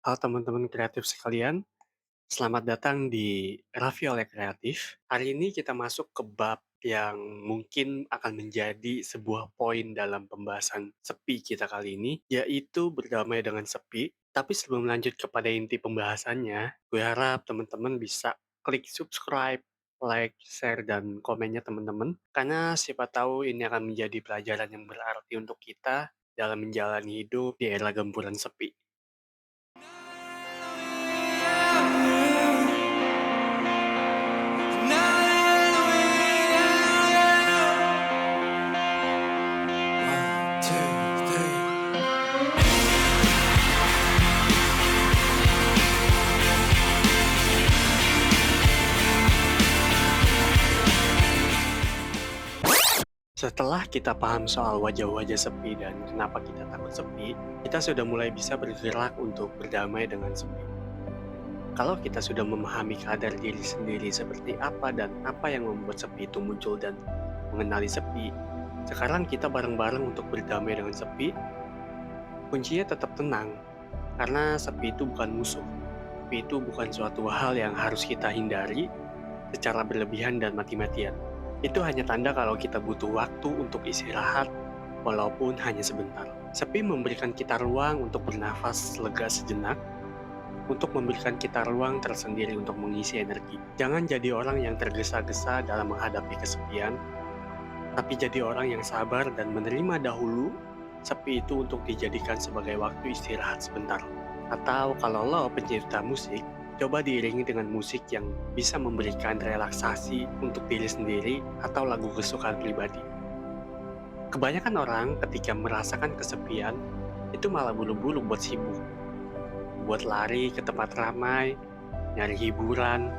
Halo teman-teman kreatif sekalian, selamat datang di Raffi oleh Kreatif. Hari ini kita masuk ke bab yang mungkin akan menjadi sebuah poin dalam pembahasan sepi kita kali ini, yaitu berdamai dengan sepi. Tapi sebelum lanjut kepada inti pembahasannya, gue harap teman-teman bisa klik subscribe, like, share, dan komennya teman-teman. Karena siapa tahu ini akan menjadi pelajaran yang berarti untuk kita dalam menjalani hidup di era gempuran sepi. Setelah kita paham soal wajah-wajah sepi dan kenapa kita takut sepi, kita sudah mulai bisa bergerak untuk berdamai dengan sepi. Kalau kita sudah memahami kadar diri sendiri seperti apa dan apa yang membuat sepi itu muncul dan mengenali sepi, sekarang kita bareng-bareng untuk berdamai dengan sepi, kuncinya tetap tenang, karena sepi itu bukan musuh. Sepi itu bukan suatu hal yang harus kita hindari secara berlebihan dan mati-matian. Itu hanya tanda kalau kita butuh waktu untuk istirahat, walaupun hanya sebentar. Sepi memberikan kita ruang untuk bernafas lega sejenak, untuk memberikan kita ruang tersendiri untuk mengisi energi. Jangan jadi orang yang tergesa-gesa dalam menghadapi kesepian, tapi jadi orang yang sabar dan menerima dahulu sepi itu untuk dijadikan sebagai waktu istirahat sebentar. Atau kalau lo pencipta musik, coba diiringi dengan musik yang bisa memberikan relaksasi untuk diri sendiri atau lagu kesukaan pribadi. Kebanyakan orang ketika merasakan kesepian, itu malah buru-buru buat sibuk, buat lari ke tempat ramai, nyari hiburan,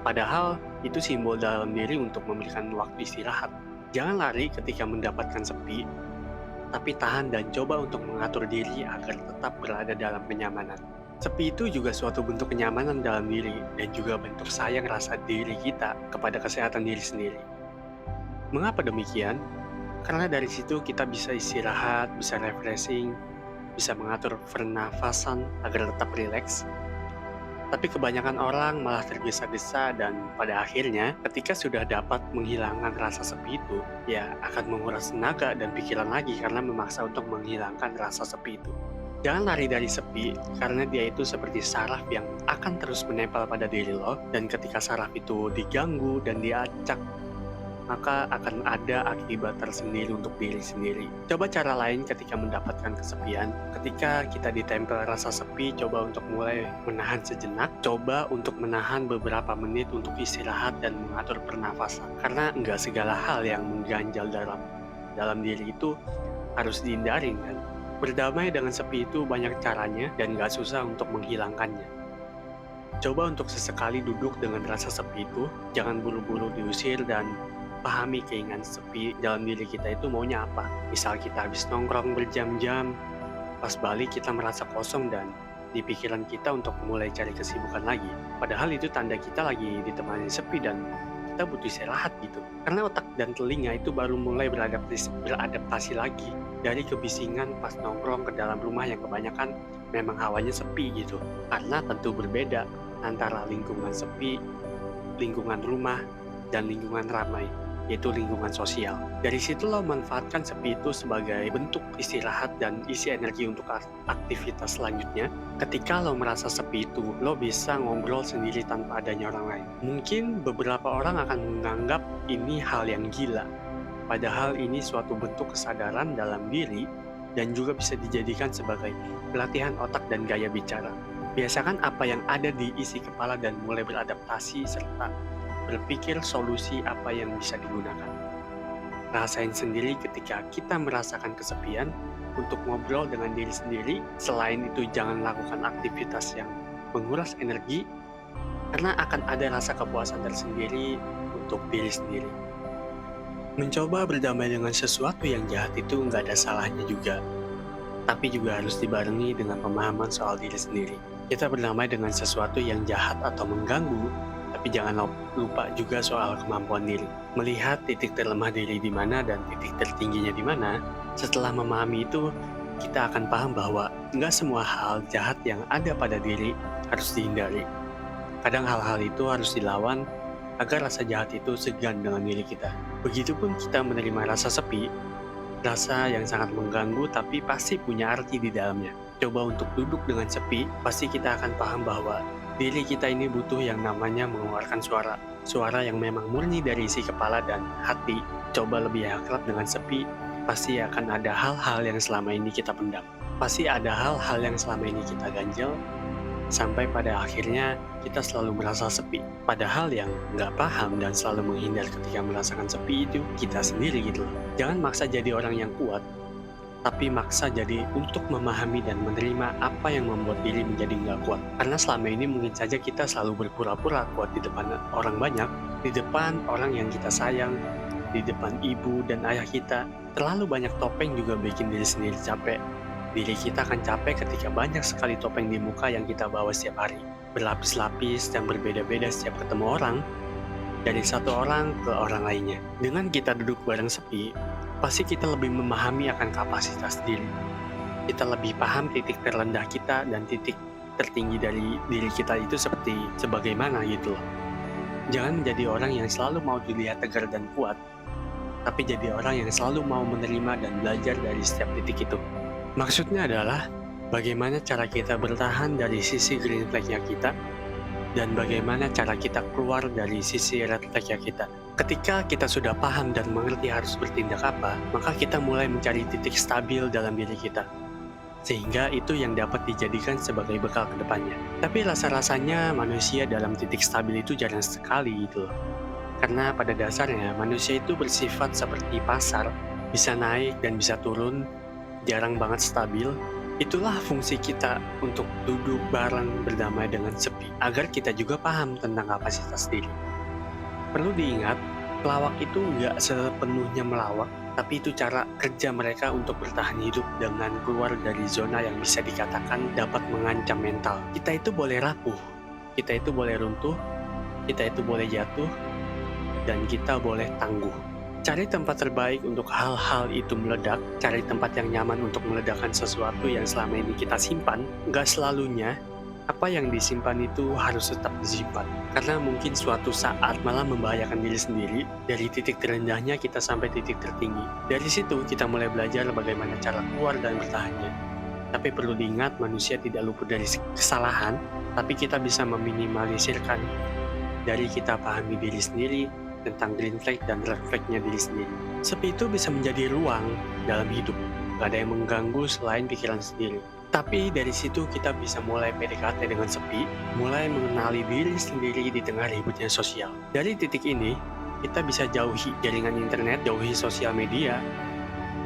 padahal itu simbol dalam diri untuk memberikan waktu istirahat. Jangan lari ketika mendapatkan sepi, tapi tahan dan coba untuk mengatur diri agar tetap berada dalam kenyamanan. Sepi itu juga suatu bentuk kenyamanan dalam diri dan juga bentuk sayang rasa diri kita kepada kesehatan diri sendiri. Mengapa demikian? Karena dari situ kita bisa istirahat, bisa refreshing, bisa mengatur pernafasan agar tetap rileks. Tapi kebanyakan orang malah tergesa-gesa dan pada akhirnya ketika sudah dapat menghilangkan rasa sepi itu, ya akan menguras tenaga dan pikiran lagi karena memaksa untuk menghilangkan rasa sepi itu. Jangan lari dari sepi, karena dia itu seperti saraf yang akan terus menempel pada diri lo, dan ketika saraf itu diganggu dan diacak, maka akan ada akibat tersendiri untuk diri sendiri. Coba cara lain ketika mendapatkan kesepian. Ketika kita ditempel rasa sepi, coba untuk mulai menahan sejenak. Coba untuk menahan beberapa menit untuk istirahat dan mengatur pernafasan. Karena enggak segala hal yang mengganjal dalam diri itu harus dihindari kan. Berdamai dengan sepi itu banyak caranya dan gak susah untuk menghilangkannya. Coba untuk sesekali duduk dengan rasa sepi itu, jangan buru-buru diusir dan pahami keinginan sepi dalam diri kita itu maunya apa. Misal kita habis nongkrong berjam-jam, pas balik kita merasa kosong dan di pikiran kita untuk mulai cari kesibukan lagi. Padahal itu tanda kita lagi ditemani sepi dan kita butuh istirahat gitu. Karena otak dan telinga itu baru mulai beradaptasi lagi dari kebisingan pas nongkrong ke dalam rumah yang kebanyakan memang hawanya sepi gitu. Karena tentu berbeda antara lingkungan sepi, lingkungan rumah, dan lingkungan ramai, yaitu lingkungan sosial. Dari situ lo manfaatkan sepi itu sebagai bentuk istirahat dan isi energi untuk aktivitas selanjutnya. Ketika lo merasa sepi itu, lo bisa ngobrol sendiri tanpa adanya orang lain. Mungkin beberapa orang akan menganggap ini hal yang gila, padahal ini suatu bentuk kesadaran dalam diri dan juga bisa dijadikan sebagai pelatihan otak dan gaya bicara. Biasakan apa yang ada di isi kepala dan mulai beradaptasi serta berpikir solusi apa yang bisa digunakan. Rasain sendiri ketika kita merasakan kesepian untuk ngobrol dengan diri sendiri. Selain itu jangan lakukan aktivitas yang menguras energi karena akan ada rasa kepuasan tersendiri untuk diri sendiri. Mencoba berdamai dengan sesuatu yang jahat itu nggak ada salahnya juga, tapi juga harus dibarengi dengan pemahaman soal diri sendiri. Kita berdamai dengan sesuatu yang jahat atau mengganggu, tapi jangan lupa juga soal kemampuan diri. Melihat titik terlemah diri di mana dan titik tertingginya di mana, setelah memahami itu, kita akan paham bahwa nggak semua hal jahat yang ada pada diri harus dihindari. Kadang hal-hal itu harus dilawan agar rasa jahat itu segan dengan diri kita. Begitupun kita menerima rasa sepi, rasa yang sangat mengganggu tapi pasti punya arti di dalamnya. Coba untuk duduk dengan sepi, pasti kita akan paham bahwa diri kita ini butuh yang namanya mengeluarkan suara. Suara yang memang murni dari isi kepala dan hati. Coba lebih akrab dengan sepi, pasti akan ada hal-hal yang selama ini kita pendam. Pasti ada hal-hal yang selama ini kita ganjel, sampai pada akhirnya kita selalu merasa sepi. Padahal yang nggak paham dan selalu menghindar ketika merasakan sepi itu kita sendiri gitu loh. Jangan maksa jadi orang yang kuat, tapi maksa jadi untuk memahami dan menerima apa yang membuat diri menjadi nggak kuat. Karena selama ini mungkin saja kita selalu berpura-pura kuat di depan orang banyak, di depan orang yang kita sayang, di depan ibu dan ayah kita. Terlalu banyak topeng juga bikin diri sendiri capek. Diri kita akan capek ketika banyak sekali topeng di muka yang kita bawa setiap hari. Berlapis-lapis dan berbeda-beda setiap ketemu orang, dari satu orang ke orang lainnya. Dengan kita duduk bareng sepi, pasti kita lebih memahami akan kapasitas diri. Kita lebih paham titik terendah kita dan titik tertinggi dari diri kita itu sebagaimana gitu loh. Jangan menjadi orang yang selalu mau dilihat tegar dan kuat, tapi jadi orang yang selalu mau menerima dan belajar dari setiap titik itu. Maksudnya adalah bagaimana cara kita bertahan dari sisi green flag-nya kita dan bagaimana cara kita keluar dari sisi red flag-nya kita. Ketika kita sudah paham dan mengerti harus bertindak apa, maka kita mulai mencari titik stabil dalam diri kita. Sehingga itu yang dapat dijadikan sebagai bekal ke depannya. Tapi rasa-rasanya manusia dalam titik stabil itu jarang sekali gitu loh. Karena pada dasarnya manusia itu bersifat seperti pasar, bisa naik dan bisa turun, jarang banget stabil. Itulah fungsi kita untuk duduk bareng berdamai dengan sepi, agar kita juga paham tentang kapasitas diri. Perlu diingat, pelawak itu nggak sepenuhnya melawak, tapi itu cara kerja mereka untuk bertahan hidup dengan keluar dari zona yang bisa dikatakan dapat mengancam mental. Kita itu boleh rapuh, kita itu boleh runtuh, kita itu boleh jatuh, dan kita boleh tangguh. Cari tempat terbaik untuk hal-hal itu meledak, cari tempat yang nyaman untuk meledakkan sesuatu yang selama ini kita simpan. Nggak selalunya apa yang disimpan itu harus tetap disimpan, karena mungkin suatu saat malah membahayakan diri sendiri. Dari titik terendahnya kita sampai titik tertinggi. Dari situ kita mulai belajar bagaimana cara keluar dan bertahannya. Tapi perlu diingat, manusia tidak luput dari kesalahan, tapi kita bisa meminimalisirkan dari kita pahami diri sendiri tentang green flag dan red flag-nya diri sendiri. Sepi itu bisa menjadi ruang dalam hidup. Gak ada yang mengganggu selain pikiran sendiri. Tapi dari situ kita bisa mulai PDKT dengan sepi, mulai mengenali diri sendiri di tengah ributnya sosial. Dari titik ini, kita bisa jauhi jaringan internet, jauhi sosial media,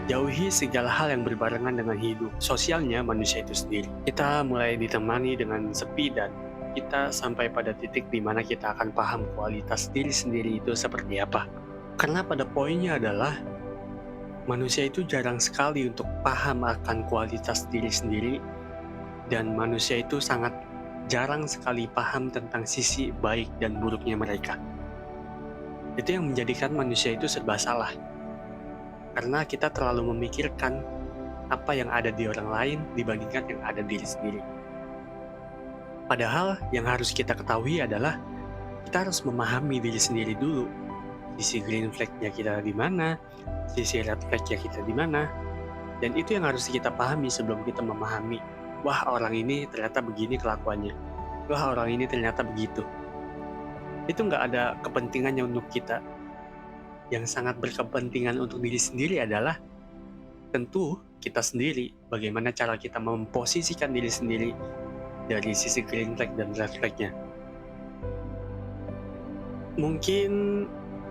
jauhi segala hal yang berbarengan dengan hidup sosialnya manusia itu sendiri. Kita mulai ditemani dengan sepi dan kita sampai pada titik di mana kita akan paham kualitas diri sendiri itu seperti apa. Karena pada poinnya adalah manusia itu jarang sekali untuk paham akan kualitas diri sendiri, dan manusia itu sangat jarang sekali paham tentang sisi baik dan buruknya mereka. Itu yang menjadikan manusia itu serba salah. Karena kita terlalu memikirkan apa yang ada di orang lain dibandingkan yang ada di diri sendiri. Padahal yang harus kita ketahui adalah kita harus memahami diri sendiri dulu. Sisi green flag-nya kita di mana, sisi red flag-nya kita di mana. Dan itu yang harus kita pahami sebelum kita memahami, wah orang ini ternyata begini kelakuannya, wah orang ini ternyata begitu. Itu nggak ada kepentingannya untuk kita. Yang sangat berkepentingan untuk diri sendiri adalah tentu kita sendiri, bagaimana cara kita memposisikan diri sendiri dari sisi green flag dan red flag-nya. Mungkin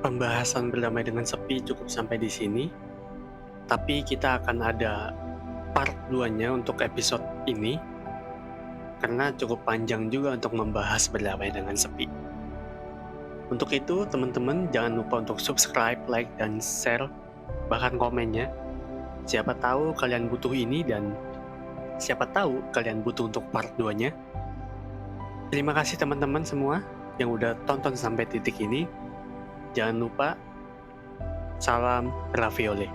pembahasan berdamai dengan sepi cukup sampai di sini, tapi kita akan ada part 2-nya untuk episode ini, karena cukup panjang juga untuk membahas berdamai dengan sepi. Untuk itu, teman-teman jangan lupa untuk subscribe, like, dan share, bahkan komennya. Siapa tahu kalian butuh ini dan siapa tahu kalian butuh untuk part 2-nya. Terima kasih teman-teman semua yang udah tonton sampai titik ini. Jangan lupa, salam Raviole.